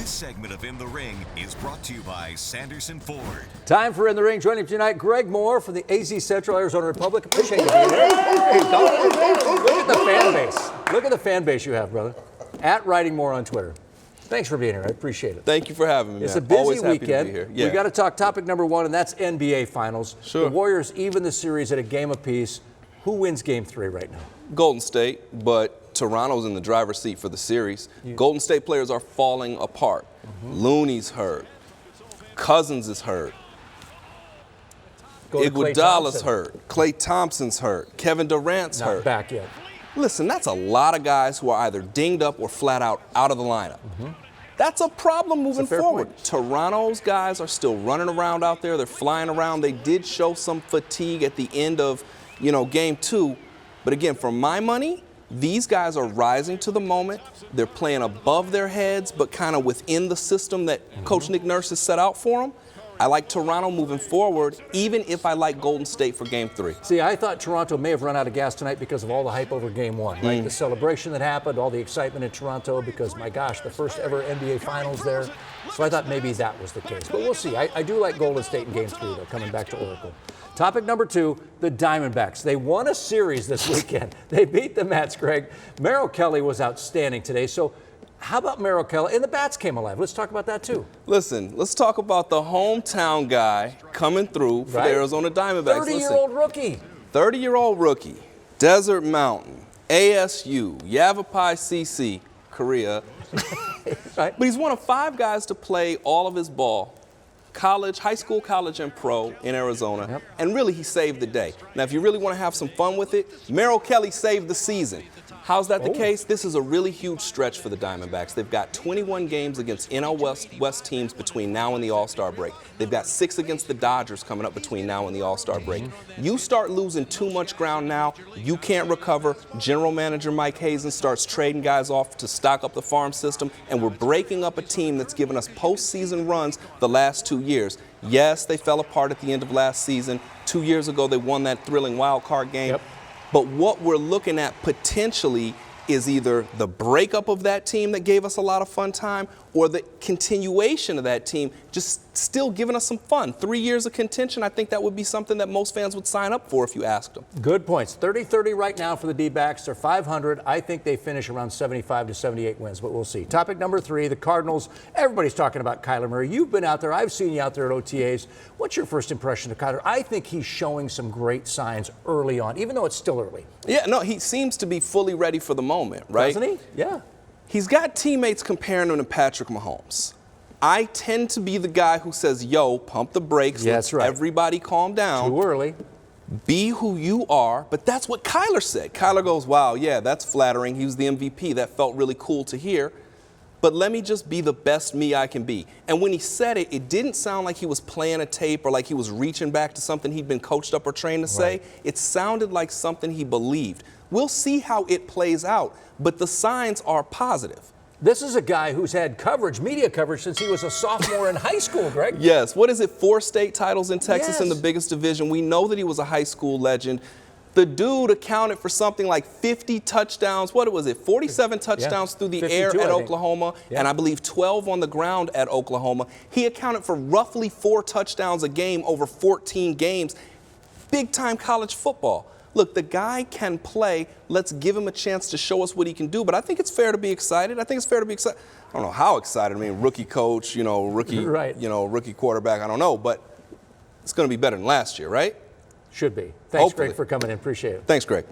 This segment of In the Ring is brought to you by Sanderson Ford. Time for In the Ring. Joining tonight, Greg Moore from the AZ Central Arizona Republic. Appreciate you being here. Hey, look at the fan base. Look at the fan base you have, brother. At Writing Moore on Twitter. Thanks for being here. I appreciate it. Thank you for having me. It's man. a busy Always happy weekend. To be here. Yeah. We got to talk topic number one, and that's NBA Finals. Sure. The Warriors even the series at a game apiece. Who wins Game 3 right now? Golden State, but Toronto's in the driver's seat for the series. Golden State players are falling apart. Looney's hurt. Cousins is hurt. Iguodala's hurt. Klay Thompson's hurt. Kevin Durant's Not hurt. back yet. Listen, that's a lot of guys who are either dinged up or flat out of the lineup. That's a problem moving forward. Point. Toronto's guys are still running around out there. They're flying around. They did show some fatigue at the end of, Game 2. But again, for my money, these guys are rising to the moment. They're playing above their heads, but kind of within the system that Coach Nick Nurse has set out for them. I like Toronto moving forward, even if I like Golden State for Game 3. See, I thought Toronto may have run out of gas tonight because of all the hype over Game 1, right? The celebration that happened, all the excitement in Toronto because, my gosh, the first ever NBA Finals there. So I thought maybe that was the case. But we'll see. I do like Golden State in Game 3, though, coming back to Oracle. Topic number 2, the Diamondbacks. They won a series this weekend. They beat the Mets, Greg. Merrill Kelly was outstanding today. So how about Merrill Kelly? And the bats came alive. Let's talk about that, too. Listen, let's talk about the hometown guy coming through for the Arizona Diamondbacks. 30-year-old rookie. 30-year-old rookie. Desert Mountain, ASU, Yavapai CC, Korea. Right. But he's one of 5 guys to play all of his ball. College, high school, college, and pro in Arizona. Yep. And really, he saved the day. Now, if you really want to have some fun with it, Merrill Kelly saved the season. How's that the case? This is a really huge stretch for the Diamondbacks. They've got 21 games against NL West teams between now and the All-Star break. They've got 6 against the Dodgers coming up between now and the All-Star break. You start losing too much ground now, you can't recover. General manager Mike Hazen starts trading guys off to stock up the farm system, and we're breaking up a team that's given us postseason runs the last 2 years. Yes, they fell apart at the end of last season. 2 years ago, they won that thrilling wild card game. Yep. But what we're looking at potentially is either the breakup of that team that gave us a lot of fun time or the continuation of that team just still giving us some fun. 3 years of contention, I think that would be something that most fans would sign up for if you asked them. Good points. 30-30 right now for the D-backs. They're 500. I think they finish around 75 to 78 wins, but we'll see. Topic number 3, the Cardinals. Everybody's talking about Kyler Murray. You've been out there. I've seen you out there at OTAs. What's your first impression of Kyler? I think he's showing some great signs early on, even though it's still early. Yeah, no, he seems to be fully ready for the moment, right? Doesn't he? Yeah. He's got teammates comparing him to Patrick Mahomes. I tend to be the guy who says, yo, pump the brakes. Yeah, Let's that's right. everybody calm down. Too early. Be who you are. But that's what Kyler said. Kyler goes, wow, yeah, that's flattering. He was the MVP. That felt really cool to hear. But let me just be the best me I can be. And when he said it, it didn't sound like he was playing a tape or like he was reaching back to something he'd been coached up or trained to say. It sounded like something he believed. We'll see how it plays out, but the signs are positive. This is a guy who's had coverage, media coverage, since he was a sophomore in high school, Greg. Yes. What is it, 4 state titles in Texas in the Yes. biggest division? We know that he was a high school legend. The dude accounted for something like 50 touchdowns. What was it? 47 touchdowns through the air 52, at I think. Oklahoma, and I believe 12 on the ground at Oklahoma. He accounted for roughly 4 touchdowns a game over 14 games. Big-time college football. Look, the guy can play. Let's give him a chance to show us what he can do. But I think it's fair to be excited. I think it's fair to be excited. I don't know how excited. I mean, rookie coach, rookie quarterback. I don't know, but it's going to be better than last year, right? Should be. Thanks, Hopefully. Greg, for coming in. Appreciate it. Thanks, Greg.